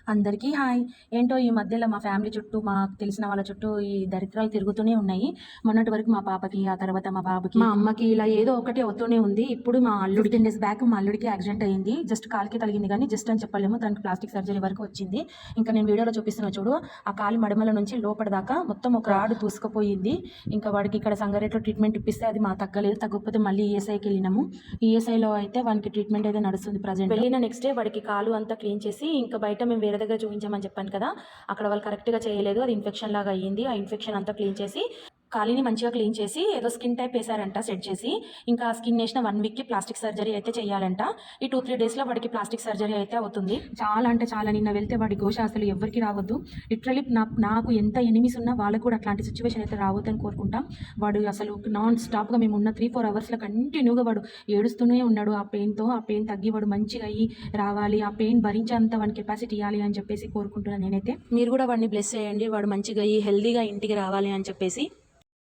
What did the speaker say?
అందరికీ హాయ్. ఏంటో ఈ మధ్యలో మా ఫ్యామిలీ చుట్టూ, మాకు తెలిసిన వాళ్ళ చుట్టూ ఈ దరిద్రాలు తిరుగుతూనే ఉన్నాయి. మొన్నటి వరకు మా పాపకి, ఆ తర్వాత మా బాబుకి, మా అమ్మకి ఇలా ఏదో ఒకటి అవుతూనే ఉంది. ఇప్పుడు మా అల్లుడికి 15 డేస్ బ్యాక్ మా అల్లుడికి యాక్సిడెంట్ అయింది. జస్ట్ కాలికి తగిలింది కానీ జస్ట్ అని చెప్పలేము. దానికి ప్లాస్టిక్ సర్జరీ వరకు వచ్చింది. ఇంకా నేను వీడియోలో చూపిస్తున్నా చూడు, ఆ కాలి మడమల నుంచి లోపల దాకా మొత్తం ఒక రాడు దూసుకుపోయింది. ఇంకా వాడికి ఇక్కడ సంగారెడ్డిలో ట్రీట్మెంట్ ఇప్పిస్తే అది మా తగ్గలేదు. తగ్గకపోతే మళ్ళీ ఈఎస్ఐకి వెళ్ళినాము. ఈఎస్ఐలో అయితే వానికి ట్రీట్మెంట్ అయితే నడుస్తుంది ప్రజెంట్. వెళ్ళిన నెక్స్ట్ డే వాడికి కాలు అంతా క్లీన్ చేసి ఇంకా బయట మేము వేరే దగ్గర చూపించామని చెప్పాను కదా, అక్కడ వాళ్ళు కరెక్ట్గా చేయలేదు. అది ఇన్ఫెక్షన్ లాగా అయ్యింది. ఆ ఇన్ఫెక్షన్ అంతా క్లీన్ చేసి కాలిని మంచిగా క్లీన్ చేసి ఏదో స్కిన్ టైప్ వేసారంట సెట్ చేసి. ఇంకా స్కిన్ వేసిన 1 వీక్కి ప్లాస్టిక్ సర్జరీ అయితే చేయాలంట. ఈ 2-3 డేస్లో వాడికి ప్లాస్టిక్ సర్జరీ అయితే అవుతుంది. చాలా అంటే చాలా, నిన్న వెళ్తే వాడి ఘోష అసలు ఎవరికి రావద్దు. లిటరలీ నాకు ఎంత ఎనిమిస్ ఉన్నా వాళ్ళకు కూడా అట్లాంటి సిచ్యువేషన్ అయితే రావద్దని కోరుకుంటాం. వాడు అసలు నాన్ స్టాప్గా మేము ఉన్న 3-4 అవర్స్లో కంటిన్యూగా వాడు ఏడుస్తూనే ఉన్నాడు. ఆ పెయిన్తో, ఆ పెయిన్ తగ్గి వాడు మంచిగా అయ్యి రావాలి, ఆ పెయిన్ భరించేంత వాడి కెపాసిటీ ఇవ్వాలి అని చెప్పేసి కోరుకుంటున్నాను నేనైతే. మీరు కూడా వాడిని బ్లెస్ చేయండి, వాడు మంచిగా అయ్యి హెల్దీగా ఇంటికి రావాలి అని చెప్పేసి.